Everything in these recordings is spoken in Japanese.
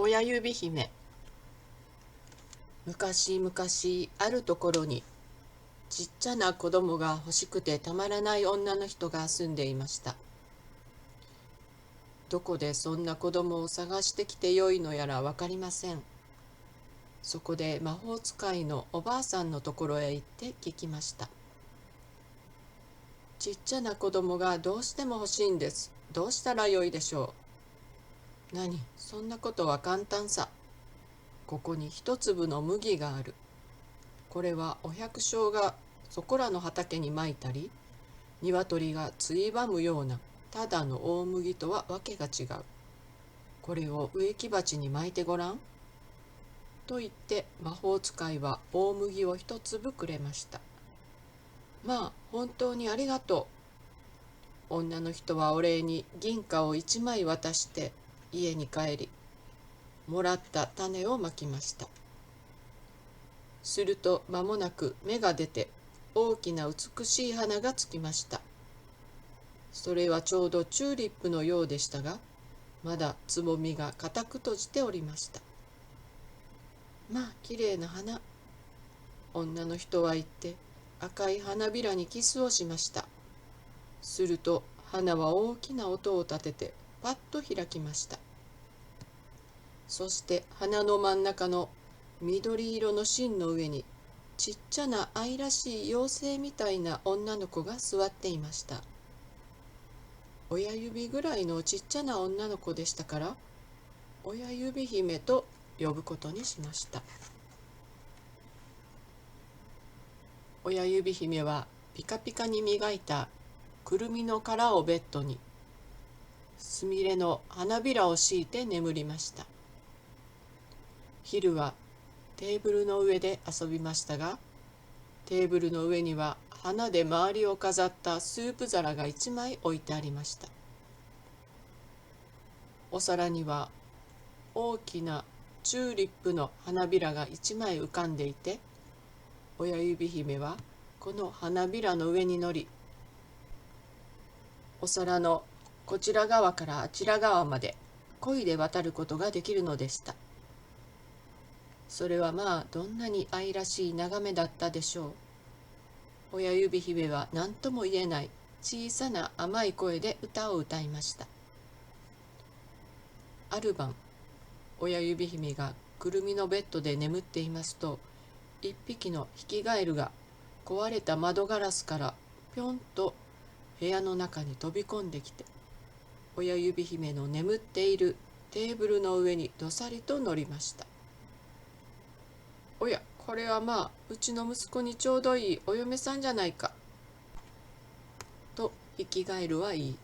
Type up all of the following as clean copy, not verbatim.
親指姫。昔々あるところにちっちゃな子供が欲しくてたまらない女の人が住んでいました。どこでそんな子供を探してきてよいのやらわかりません。そこで魔法使いのおばあさんのところへ行って聞きました。ちっちゃな子供がどうしても欲しいんです。どうしたらよいでしょう。何、そんなことは簡単さ。ここに一粒の麦がある。これはお百姓がそこらの畑にまいたり、鶏がついばむようなただの大麦とはわけが違う。これを植木鉢にまいてごらん。と言って魔法使いは大麦を一粒くれました。まあ本当にありがとう。女の人はお礼に銀貨を一枚渡して家に帰り、もらった種をまきました。すると間もなく芽が出て大きな美しい花がつきました。それはちょうどチューリップのようでしたが、まだつぼみが固く閉じておりました。まあきれいな花。女の人は言って赤い花びらにキスをしました。すると花は大きな音を立ててパッと開きました。そして花の真ん中の緑色の芯の上にちっちゃな愛らしい妖精みたいな女の子が座っていました。親指ぐらいのちっちゃな女の子でしたから、親指姫と呼ぶことにしました。親指姫はピカピカに磨いたくるみの殻をベッドに、すみれの花びらを敷いて眠りました。昼はテーブルの上で遊びましたが、テーブルの上には花で周りを飾ったスープ皿が1枚置いてありました。お皿には大きなチューリップの花びらが1枚浮かんでいて、親指姫はこの花びらの上に乗り、お皿のこちら側からあちら側まで漕いで渡ることができるのでした。それはまあどんなに愛らしい眺めだったでしょう。親指姫は何とも言えない小さな甘い声で歌を歌いました。ある晩、親指姫がくるみのベッドで眠っていますと、一匹のヒキガエルが壊れた窓ガラスからぴょんと部屋の中に飛び込んできて、親指姫の眠っているテーブルの上にどさりと乗りました。おや、これはまあうちの息子にちょうどいいお嫁さんじゃないか。とヒキガエルは言い、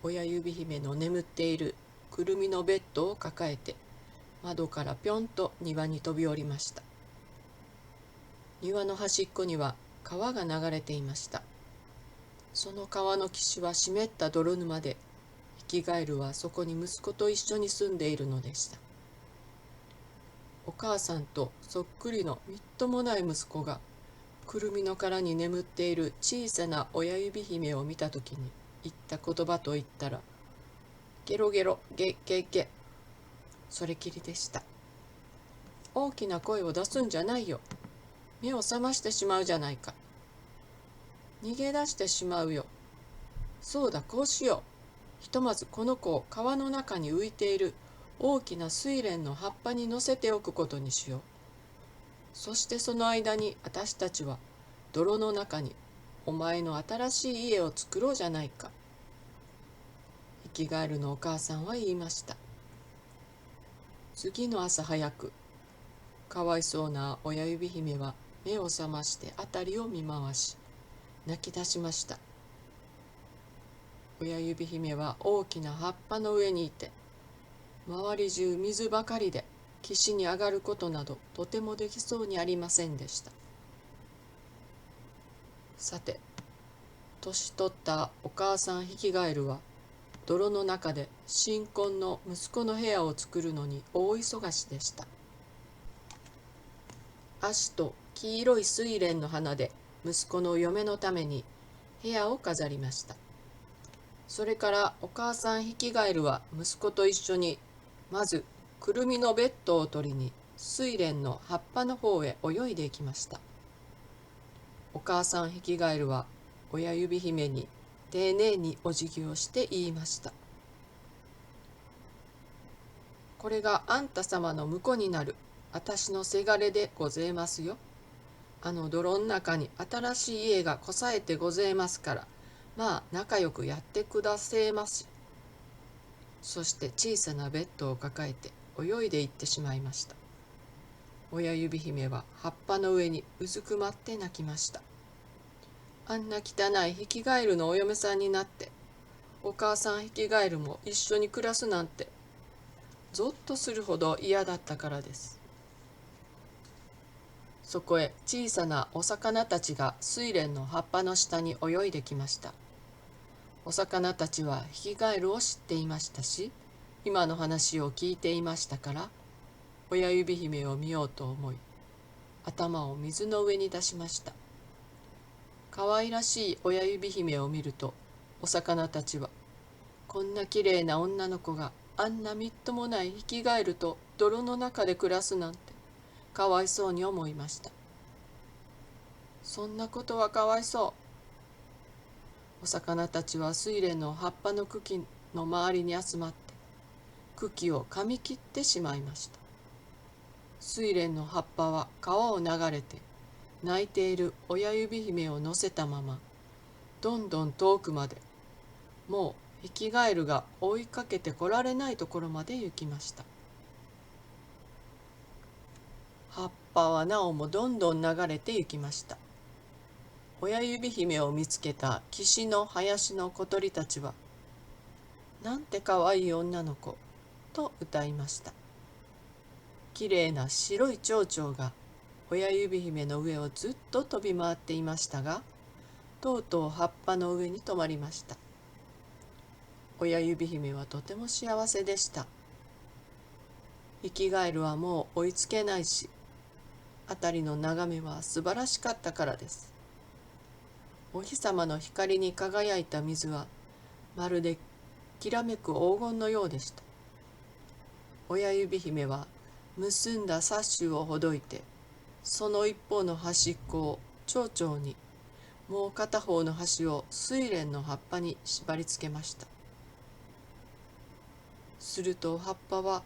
親指姫の眠っているくるみのベッドを抱えて窓からぴょんと庭に飛び降りました。庭の端っこには川が流れていました。その川の岸は湿った泥沼で、ヒキガエルはそこに息子と一緒に住んでいるのでした。お母さんとそっくりのみっともない息子がくるみの殻に眠っている小さな親指姫を見たときに言った言葉と言ったら、ゲロゲロゲゲゲ。それきりでした。大きな声を出すんじゃないよ。目を覚ましてしまうじゃないか。逃げ出してしまうよ。そうだ、こうしよう。ひとまずこの子を川の中に浮いている大きな睡蓮の葉っぱに乗せておくことにしよう。そしてその間に私たちは泥の中にお前の新しい家を作ろうじゃないか。ヒキガエルのお母さんは言いました。次の朝早く、かわいそうな親指姫は目を覚まして辺りを見回し、泣き出しました。親指姫は大きな葉っぱの上にいて、周り中水ばかりで岸に上がることなどとてもできそうにありませんでした。さて、年取ったお母さんヒキガエルは泥の中で新婚の息子の部屋を作るのに大忙しでした。足と黄色い睡蓮の花で息子の嫁のために部屋を飾りました。それからお母さんヒキガエルは息子と一緒にまずくるみのベッドを取りに睡蓮の葉っぱの方へ泳いでいきました。お母さんヒキガエルは親指姫に丁寧にお辞儀をして言いました。これがあんた様の婿になるあたしのせがれでごぜえますよ。あの泥の中に新しい家がこさえてごぜえますから、まあ仲良くやってくだせえます。そして小さなベッドを抱えて泳いでいってしまいました。親指姫は葉っぱの上にうずくまって泣きました。あんな汚いヒキガエルのお嫁さんになって、お母さんヒキガエルも一緒に暮らすなんて、ゾッとするほど嫌だったからです。そこへ小さなお魚たちが睡蓮の葉っぱの下に泳いできました。お魚たちはヒキガエルを知っていましたし、今の話を聞いていましたから、親指姫を見ようと思い、頭を水の上に出しました。可愛らしい親指姫を見ると、お魚たちは、こんなきれいな女の子があんなみっともないヒキガエルと泥の中で暮らすなんて、かわいそうに思いました。そんなことはかわいそう。お魚たちは睡蓮の葉っぱの茎の周りに集まって茎を噛み切ってしまいました。睡蓮の葉っぱは川を流れて泣いている親指姫を乗せたままどんどん遠くまで、もうヒキガエルが追いかけてこられないところまで行きました。葉っぱはなおもどんどん流れて行きました。親指姫を見つけた岸の林の小鳥たちは、なんてかわいい女の子と歌いました。きれいな白い蝶々が親指姫の上をずっと飛び回っていましたが、とうとう葉っぱの上に止まりました。親指姫はとても幸せでした。ヒキガエルはもう追いつけないし、辺りの眺めは素晴らしかったからです。お日様の光に輝いた水はまるできらめく黄金のようでした。親指姫は結んだサッシュをほどいて、その一方の端っこを蝶々に、もう片方の端を睡蓮の葉っぱに縛り付けました。すると葉っぱは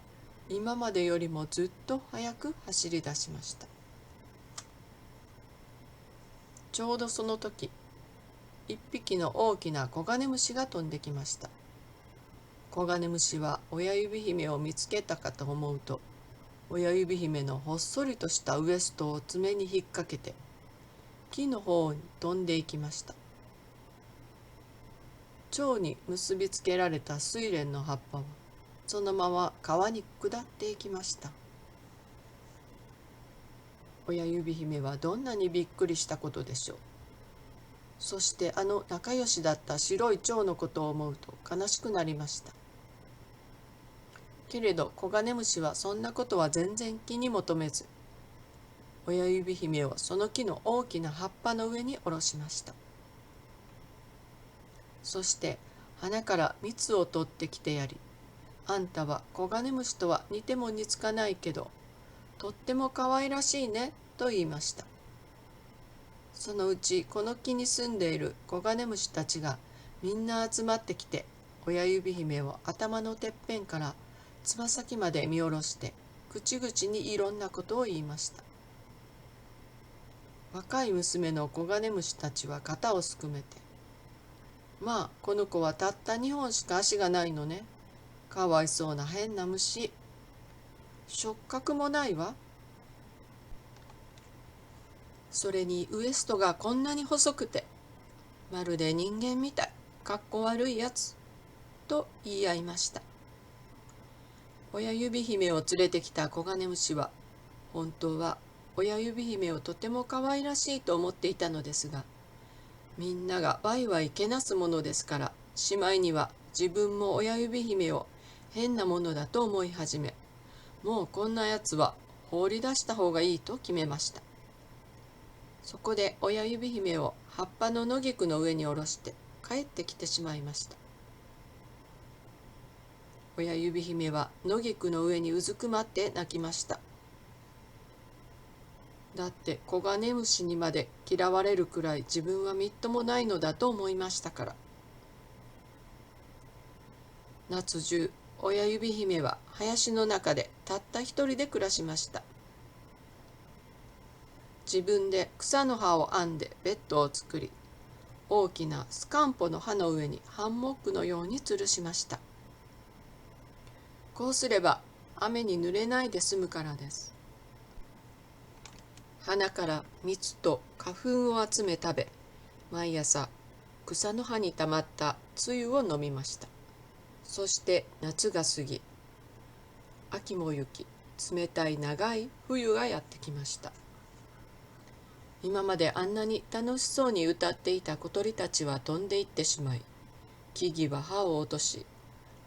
今までよりもずっと早く走り出しました。ちょうどその時、一匹の大きなコガネムシが飛んできました。コガネムシは親指姫を見つけたかと思うと、親指姫のほっそりとしたウエストを爪に引っ掛けて、木の方に飛んでいきました。蝶に結びつけられた睡蓮の葉っぱは、そのまま川に下っていきました。親指姫はどんなにびっくりしたことでしょう。そしてあの仲良しだった白い蝶のことを思うと悲しくなりました。けれどコガネムシはそんなことは全然気にも留めず、親指姫をその木の大きな葉っぱの上に下ろしました。そして花から蜜を取ってきてやり、あんたはコガネムシとは似ても似つかないけど、とっても可愛らしいねと言いました。そのうちこの木に住んでいるコガネムシたちがみんな集まってきて、親指姫を頭のてっぺんからつま先まで見下ろして口々にいろんなことを言いました。若い娘のコガネムシたちは肩をすくめて、まあこの子はたった2本しか足がないのね。かわいそうな変な虫。触覚もないわ。それにウエストがこんなに細くて、まるで人間みたい。かっこ悪いやつ。と言い合いました。親指姫を連れてきたコガネムシは、本当は親指姫をとても可愛らしいと思っていたのですが、みんながワイワイけなすものですから、しまいには自分も親指姫を変なものだと思い始め、もうこんなやつは放り出した方がいいと決めました。そこで親指姫を葉っぱの野菊の上に下ろして帰ってきてしまいました。親指姫は野菊の上にうずくまって泣きました。だってコガネムシにまで嫌われるくらい自分はみっともないのだと思いましたから。夏中、親指姫は林の中でたった一人で暮らしました。自分で草の葉を編んでベッドを作り、大きなスカンポの葉の上にハンモックのように吊るしました。こうすれば雨に濡れないで済むからです。花から蜜と花粉を集め食べ、毎朝草の葉にたまったつゆを飲みました。そして夏が過ぎ、秋も行き、冷たい長い冬がやってきました。今まであんなに楽しそうに歌っていた小鳥たちは飛んでいってしまい、木々は葉を落とし、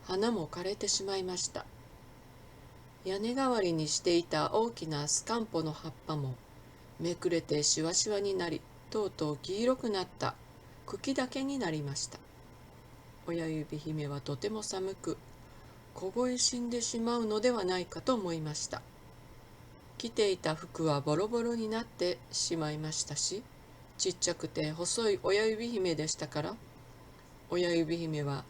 花も枯れてしまいました。屋根代わりにしていた大きなスカンポの葉っぱもめくれてしわしわになり、とうとう黄色くなった茎だけになりました。親指姫はとても寒く、凍え死んでしまうのではないかと思いました。着ていた服はボロボロになってしまいましたし、ちっちゃくて細い親指姫でしたから、親指姫は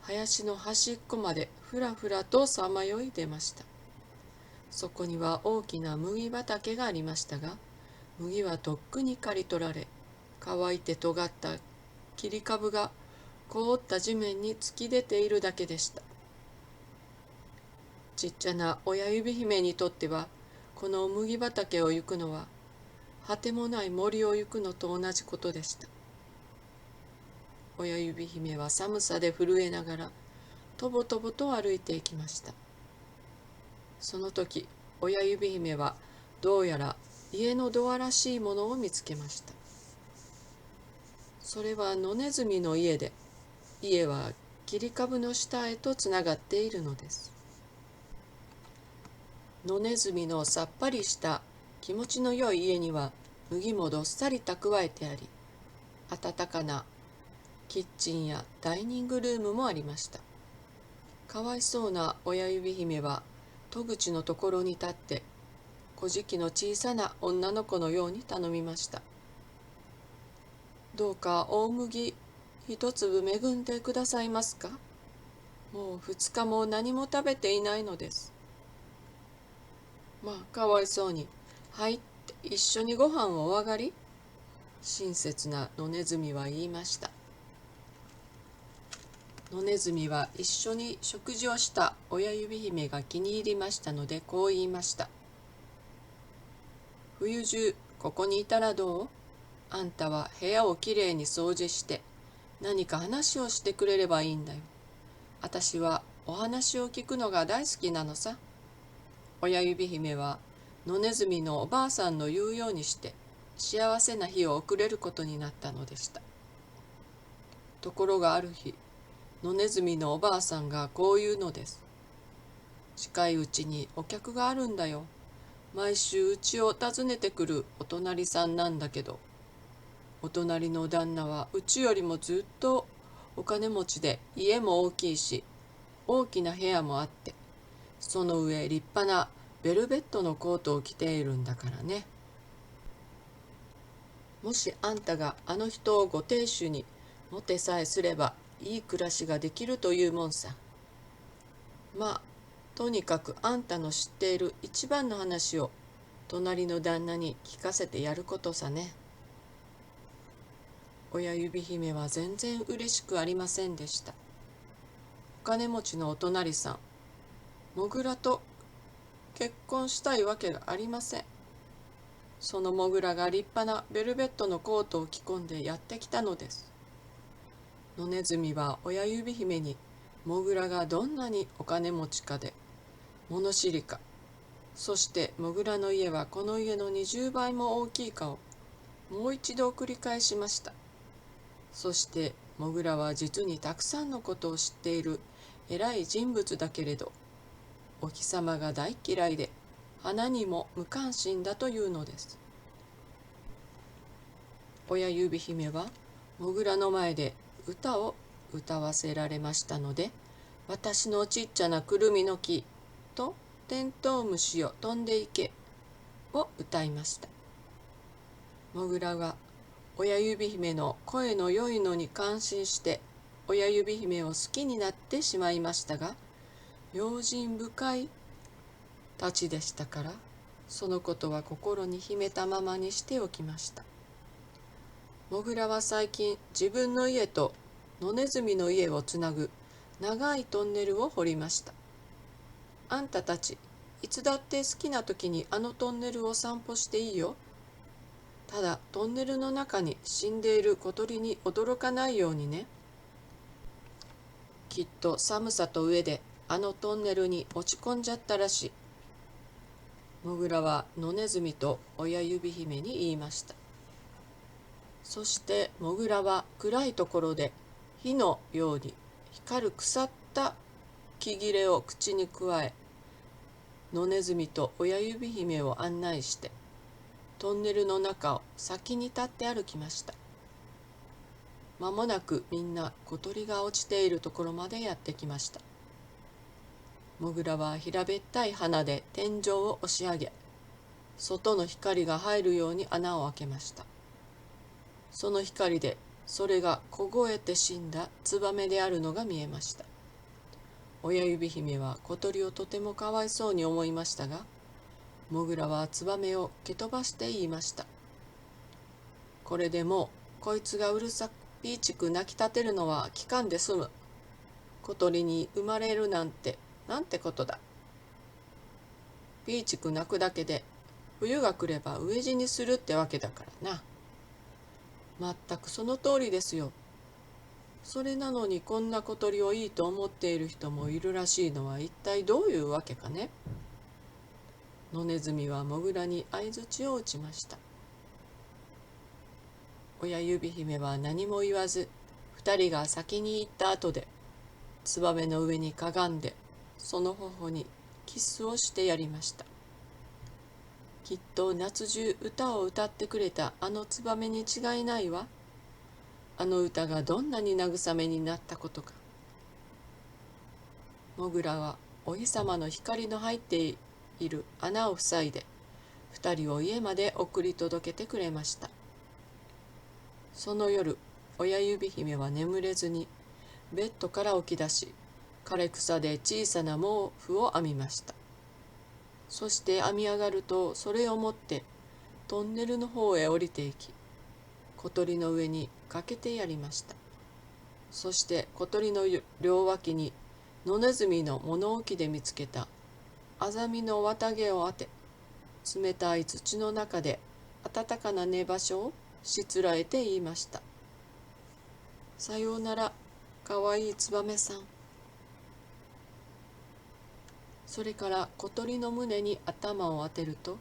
林の端っこまでふらふらとさまよい出ました。そこには大きな麦畑がありましたが、麦はとっくに刈り取られ、乾いて尖った切り株が凍った地面に突き出ているだけでした。ちっちゃな親指姫にとっては、この麦畑を行くのは果てもない森を行くのと同じことでした。親指姫は寒さで震えながらとぼとぼと歩いていきました。その時、親指姫はどうやら家のドアらしいものを見つけました。それは野ネズミの家で、家は切り株の下へとつながっているのです。野ネズミのさっぱりした気持ちの良い家には麦もどっさり蓄えてあり、暖かなキッチンやダイニングルームもありました。かわいそうな親指姫は戸口のところに立って、小じきの小さな女の子のように頼みました。どうか大麦一粒恵んでくださいますか。もう2日も何も食べていないのです。まあ、かわいそうに。入って一緒にご飯をお上がり。親切な野ネズミは言いました。野ネズミは一緒に食事をした親指姫が気に入りましたので、こう言いました。冬中ここにいたらどう？あんたは部屋をきれいに掃除して何か話をしてくれればいいんだよ。私はお話を聞くのが大好きなのさ。親指姫は野ネズミのおばあさんの言うようにして幸せな日を送れることになったのでした。ところがある日、野ネズミのおばあさんがこう言うのです。近いうちにお客があるんだよ。毎週うちを訪ねてくるお隣さんなんだけど、お隣の旦那はうちよりもずっとお金持ちで、家も大きいし大きな部屋もあって、その上立派なベルベットのコートを着ているんだからね。もしあんたがあの人をご亭主にもてさえすればいい暮らしができるというもんさ。まあとにかくあんたの知っている一番の話を隣の旦那に聞かせてやることさね。親指姫は全然嬉しくありませんでした。お金持ちのお隣さん、モグラと結婚したいわけがありません。そのモグラが立派なベルベットのコートを着込んでやってきたのです。野ネズミは親指姫にモグラがどんなにお金持ちかで物知りか、そしてモグラの家はこの家の20倍も大きいかをもう一度繰り返しました。そしてモグラは実にたくさんのことを知っている偉い人物だけれど、お日様が大嫌いで花にも無関心だというのです。親指姫はモグラの前で歌を歌わせられましたので、私のちっちゃなくるみの木とテントウムシよ飛んでいけを歌いました。モグラは親指姫の声の良いのに感心して親指姫を好きになってしまいましたが、用心深いたちでしたから、そのことは心に秘めたままにしておきました。モグラは最近自分の家と野ネズミの家をつなぐ長いトンネルを掘りました。あんたたち、いつだって好きな時にあのトンネルを散歩していいよ。ただトンネルの中に死んでいる小鳥に驚かないようにね。きっと寒さと上であのトンネルに落ち込んじゃったらしい。モグラは野ネズミと親指姫に言いました。そしてモグラは暗いところで火のように光る腐った木切れを口にくわえ、野ネズミと親指姫を案内してトンネルの中を先に立って歩きました。まもなくみんな小鳥が落ちているところまでやってきました。モグラは平べったい鼻で天井を押し上げ、外の光が入るように穴を開けました。その光でそれが凍えて死んだツバメであるのが見えました。親指姫は小鳥をとてもかわいそうに思いましたが、モグラはツバメを蹴飛ばして言いました。これでもうこいつがうるさくピーチク泣き立てるのは聞かんで済む。小鳥に生まれるなんてなんてことだ。ピーチク泣くだけで冬が来れば飢え死にするってわけだからな。まったくその通りですよ。それなのにこんな小鳥をいいと思っている人もいるらしいのは一体どういうわけかね。野ネズミはモグラに相槌を打ちました。親指姫は何も言わず、二人が先に行った後で、ツバメの上にかがんで、その頬にキスをしてやりました。きっと夏中歌を歌ってくれたあのツバメに違いないわ。あの歌がどんなに慰めになったことか。モグラはお日様の光の入っている穴を塞いで、二人を家まで送り届けてくれました。その夜、親指姫は眠れずにベッドから起き出し、枯れ草で小さな毛布を編みました。そして編み上がるとそれを持ってトンネルの方へ降りていき、小鳥の上にかけてやりました。そして小鳥の両脇に野ネズミの物置で見つけたアザミの綿毛を当て、冷たい土の中で暖かな寝場所をしつらえて言いました。さようなら、かわいいツバメさん。それから小鳥の胸に頭を当てると、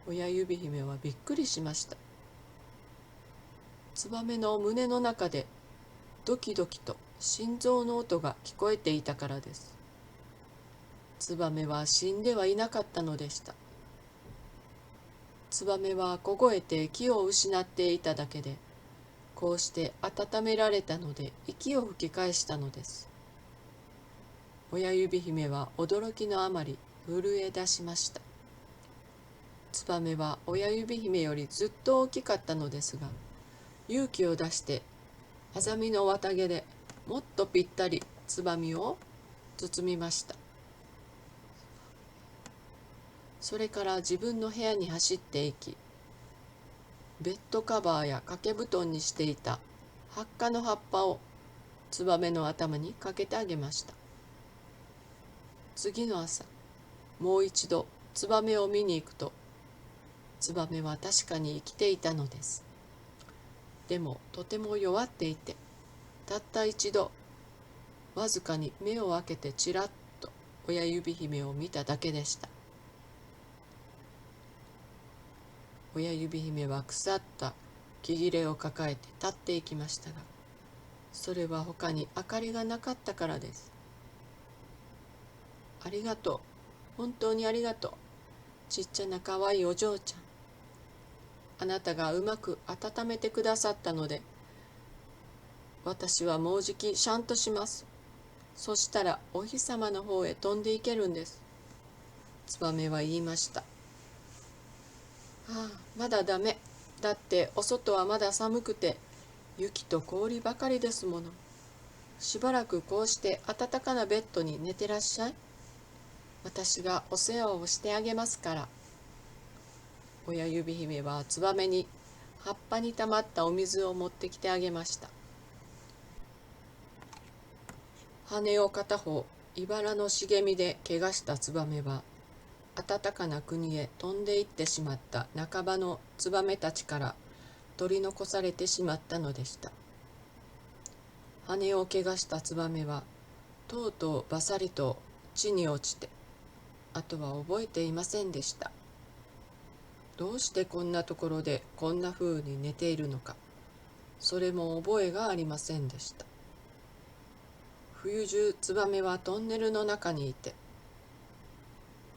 親指姫はびっくりしました。ツバメの胸の中でドキドキと心臓の音が聞こえていたからです。ツバメは死んではいなかったのでした。ツバメは凍えて気を失っていただけで、こうして温められたので息を吹き返したのです。親指姫は驚きのあまり震え出しました。ツバメは親指姫よりずっと大きかったのですが、勇気を出してアザミの綿毛でもっとぴったりツバメを包みました。それから自分の部屋に走っていき、ベッドカバーや掛け布団にしていたハッカの葉っぱをツバメの頭にかけてあげました。次の朝、もう一度ツバメを見に行くと、ツバメは確かに生きていたのです。でもとても弱っていて、たった一度わずかに目を開けてちらっと親指姫を見ただけでした。親指姫は腐った木切れを抱えて立っていきましたが、それは他に明かりがなかったからです。ありがとう、本当にありがとう、ちっちゃなかわいいお嬢ちゃん。あなたがうまく温めてくださったので、私はもうじきシャンとします。そしたらお日様の方へ飛んでいけるんです。ツバメは言いました。ああ、まだダメ。だってお外はまだ寒くて雪と氷ばかりですもの。しばらくこうして暖かなベッドに寝てらっしゃい。私がお世話をしてあげますから。親指姫はツバメに葉っぱにたまったお水を持ってきてあげました。羽を片方、茨の茂みで怪我したツバメは、暖かな国へ飛んでいってしまった仲間のツバメたちから取り残されてしまったのでした。羽を怪我したツバメは、とうとうバサリと地に落ちて、あとは覚えていませんでした。どうしてこんなところでこんなふうに寝ているのか、それも覚えがありませんでした。冬中ツバメはトンネルの中にいて、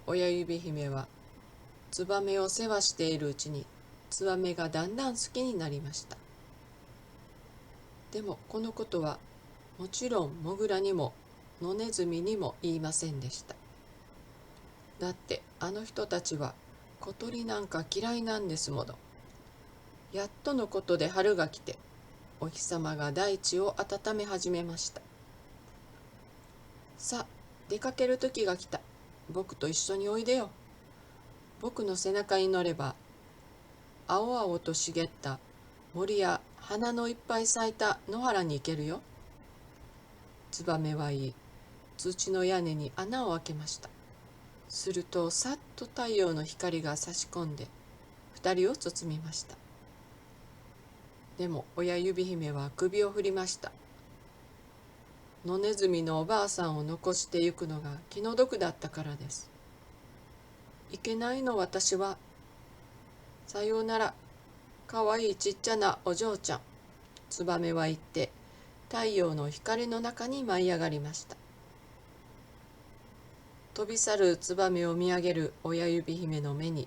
親指姫はツバメを世話しているうちにツバメがだんだん好きになりました。でもこのことはもちろんモグラにも野ネズミにも言いませんでした。だってあの人たちは小鳥なんか嫌いなんですもの。やっとのことで春が来て、お日様が大地を温め始めました。さあ、出かける時が来た。僕と一緒においでよ。僕の背中に乗れば、青々と茂った森や花のいっぱい咲いた野原に行けるよ。ツバメは言い、土の屋根に穴を開けました。すると、さっと太陽の光が差し込んで、二人を包みました。でも、親指姫は首を振りました。野ネズミのおばあさんを残してゆくのが気の毒だったからです。いけないの私は。さようなら、かわいいちっちゃなお嬢ちゃん。ツバメは言って、太陽の光の中に舞い上がりました。飛び去るツバメを見上げる親指姫の目に、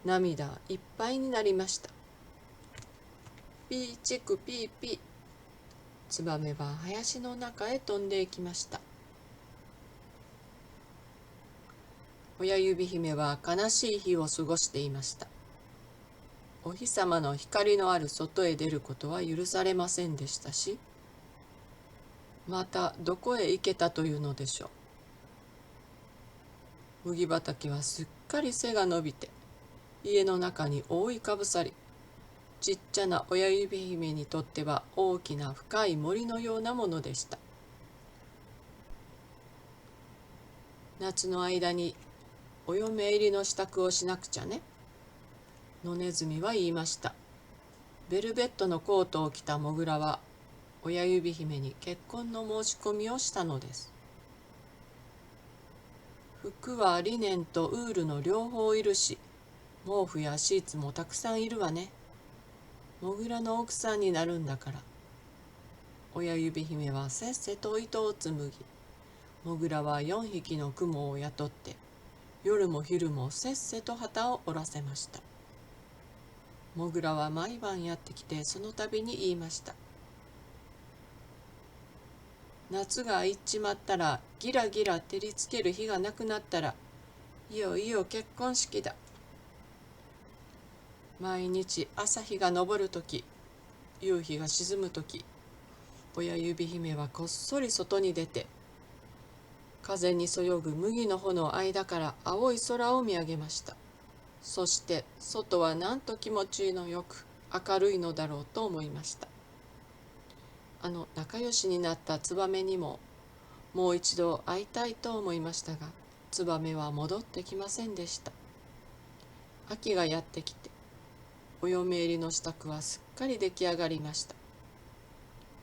涙いっぱいになりました。ピーチクピーピー。ツバメは林の中へ飛んでいきました。親指姫は悲しい日を過ごしていました。お日様の光のある外へ出ることは許されませんでしたし、またどこへ行けたというのでしょう。麦畑はすっかり背が伸びて、家の中に覆いかぶさり、ちっちゃな親指姫にとっては大きな深い森のようなものでした。夏の間にお嫁入りの支度をしなくちゃね。野ネズミは言いました。ベルベットのコートを着たモグラは親指姫に結婚の申し込みをしたのです。服はリネンとウールの両方いるし、毛布やシーツもたくさんいるわね。モグラの奥さんになるんだから。親指姫はせっせと糸を紡ぎ、モグラは4匹のクモを雇って、夜も昼もせっせと旗を折らせました。モグラは毎晩やってきてその度に言いました。夏が行っちまったら、ギラギラ照りつける日がなくなったら、いよいよ結婚式だ。毎日朝日が昇るとき、夕日が沈むとき、親指姫はこっそり外に出て、風にそよぐ麦の穂の間から青い空を見上げました。そして外はなんと気持ちのよく明るいのだろうと思いました。仲良しになったツバメにももう一度会いたいと思いましたが、ツバメは戻ってきませんでした。秋がやってきて、お嫁入りの支度はすっかり出来上がりました。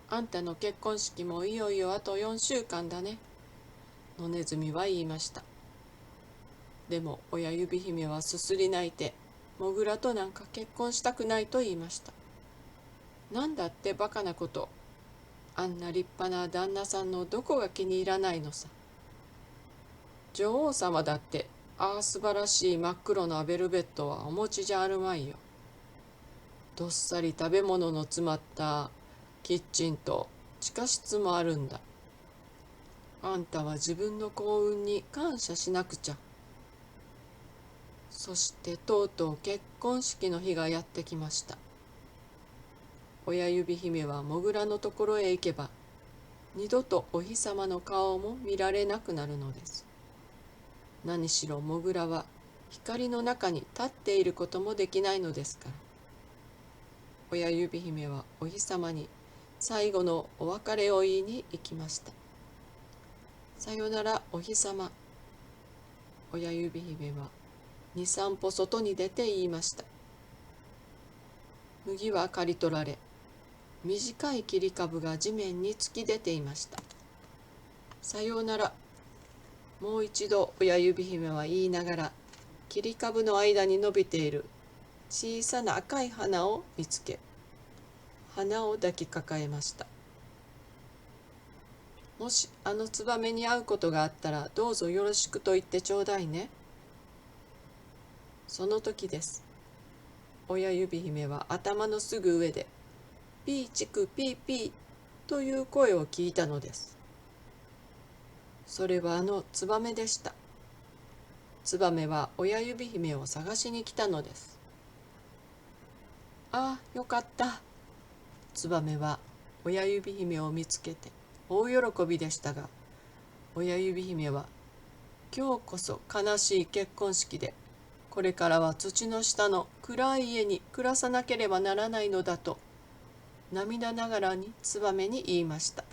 あんたの結婚式もいよいよあと4週間だね。野ネズミは言いました。でも親指姫はすすり泣いて、モグラとなんか結婚したくないと言いました。なんだってバカなこと。あんな立派な旦那さんのどこが気に入らないのさ。女王様だってああ素晴らしい真っ黒なベルベットはお持ちじゃあるまいよ。どっさり食べ物の詰まったキッチンと地下室もあるんだ。あんたは自分の幸運に感謝しなくちゃ。そしてとうとう結婚式の日がやってきました。親指姫はモグラのところへ行けば、二度とお日様の顔も見られなくなるのです。何しろモグラは光の中に立っていることもできないのですから。親指姫はお日様に最後のお別れを言いに行きました。さよならお日様。親指姫は2、3歩外に出て言いました。麦は刈り取られ、短い切り株が地面に突き出ていました。さようなら。もう一度親指姫は言いながら、切り株の間に伸びている小さな赤い花を見つけ、花を抱きかかえました。もしあのツバメに会うことがあったら、どうぞよろしくと言ってちょうだいね。その時です。親指姫は頭のすぐ上で、ピーチクピーピーという声を聞いたのです。それはあのツバメでした。ツバメは親指姫を探しに来たのです。ああ、よかった。ツバメは親指姫を見つけて大喜びでしたが、親指姫は今日こそ悲しい結婚式で、これからは土の下の暗い家に暮らさなければならないのだと、涙ながらにツバメに言いました。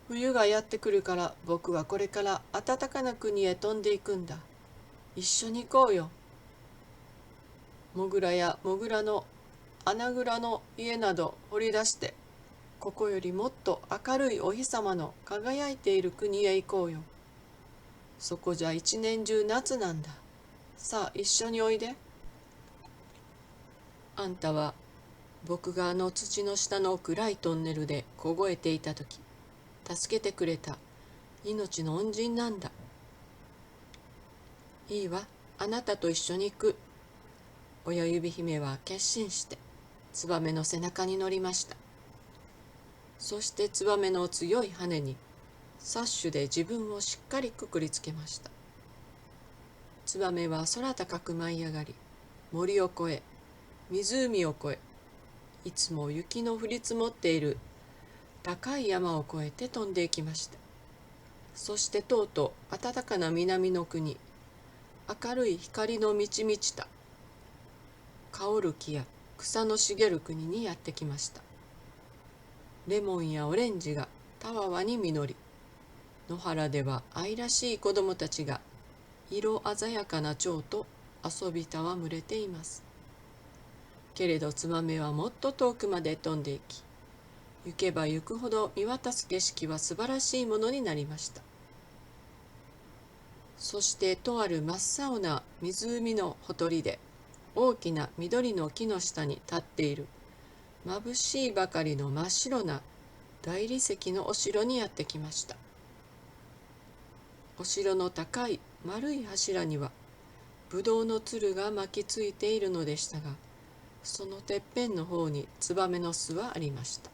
冬がやってくるから、僕はこれから暖かな国へ飛んでいくんだ。一緒に行こうよ。モグラやモグラの穴蔵の家など掘り出して、ここよりもっと明るいお日様の輝いている国へ行こうよ。そこじゃ一年中夏なんだ。さあ一緒においで。あんたは僕があの土の下の暗いトンネルで凍えていた時、助けてくれた命の恩人なんだ。いいわ、あなたと一緒に行く。親指姫は決心してツバメの背中に乗りました。そしてツバメの強い羽にサッシュで自分をしっかりくくりつけました。ツバメは空高く舞い上がり、森を越え、湖を越え、いつも雪の降り積もっている高い山を越えて飛んでいきました。そしてとうとう暖かな南の国、明るい光の満ち満ちた香る木や草の茂る国にやってきました。レモンやオレンジがたわわに実り、野原では愛らしい子供たちが色鮮やかな蝶と遊び戯れています。けれどツバメはもっと遠くまで飛んでいき、行けば行くほど見渡す景色は素晴らしいものになりました。そしてとある真っ青な湖のほとりで、大きな緑の木の下に立っている眩しいばかりの真っ白な大理石のお城にやってきました。お城の高い丸い柱にはぶどうのつるが巻きついているのでしたが、そのてっぺんの方にツバメの巣はありました。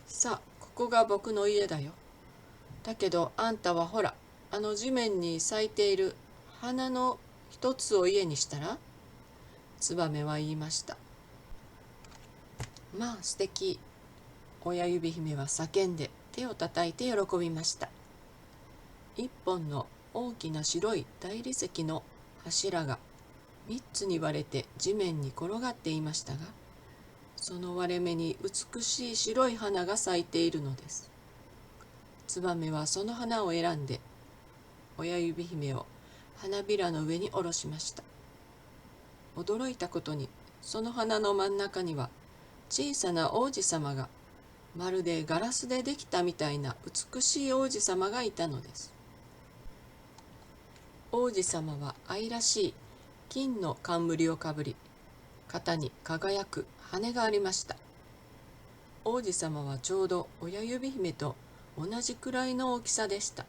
さあ、ここが僕の家だよ。だけどあんたはほら、あの地面に咲いている花の一つを家にしたら？ツバメは言いました。まあ素敵。親指姫は叫んで手をたたいて喜びました。一本の大きな白い大理石の柱が3つに割れて地面に転がっていましたが、その割れ目に美しい白い花が咲いているのです。ツバメはその花を選んで親指姫を花びらの上に下ろしました。驚いたことに、その花の真ん中には小さな王子様が、まるでガラスでできたみたいな美しい王子様がいたのです。王子様は愛らしい金の冠をかぶり、肩に輝く羽がありました。王子様はちょうど親指姫と同じくらいの大きさでした。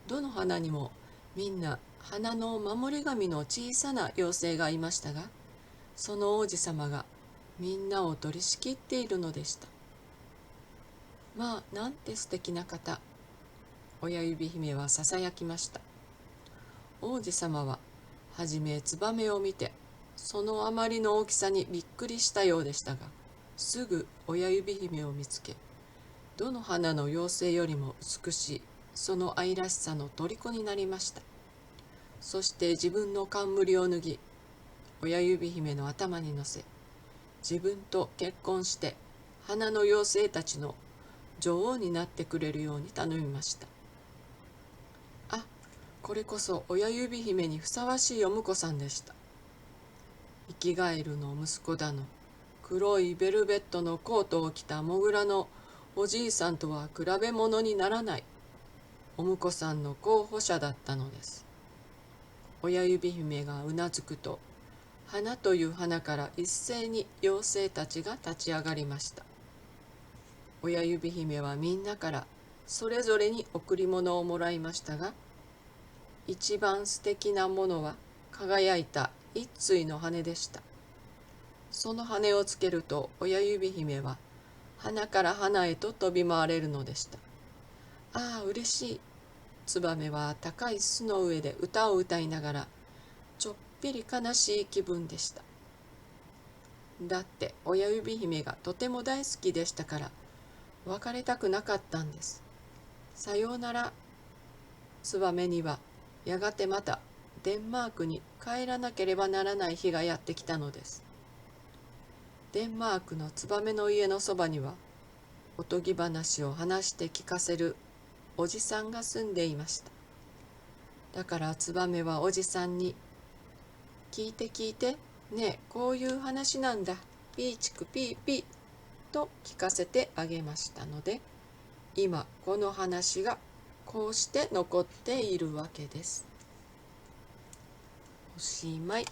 どの花にもみんな花の守り神の小さな妖精がいましたが、その王子様がみんなを取り仕切っているのでした。まあ、なんて素敵な方。親指姫はささやきました。王子様ははじめツバメを見て、そのあまりの大きさにびっくりしたようでしたが、すぐ親指姫を見つけ、どの花の妖精よりも美しいその愛らしさの虜になりました。そして自分の冠を脱ぎ、親指姫の頭に乗せ、自分と結婚して花の妖精たちの女王になってくれるように頼みました。あ、これこそ親指姫にふさわしいお婿さんでした。ヒキガエルの息子だの、黒いベルベットのコートを着たモグラのおじいさんとは比べ物にならないお婿さんの候補者だったのです。親指姫がうなずくと、花という花から一斉に妖精たちが立ち上がりました。親指姫はみんなからそれぞれに贈り物をもらいましたが、一番素敵なものは輝いた一対の羽でした。その羽をつけると親指姫は花から花へと飛び回れるのでした。ああ、嬉しい。ツバメは高い巣の上で歌を歌いながらちょっぴり悲しい気分でした。だって親指姫がとても大好きでしたから別れたくなかったんです。さようなら。ツバメにはやがてまたデンマークに帰らなければならない日がやってきたのです。デンマークのツバメの家のそばにはおとぎ話を話して聞かせるおじさんが住んでいました。だからツバメはおじさんに、聞いて聞いて、ねえ、こういう話なんだ、ピーチクピーピーと聞かせてあげましたので、今この話がこうして残っているわけです。おしまい。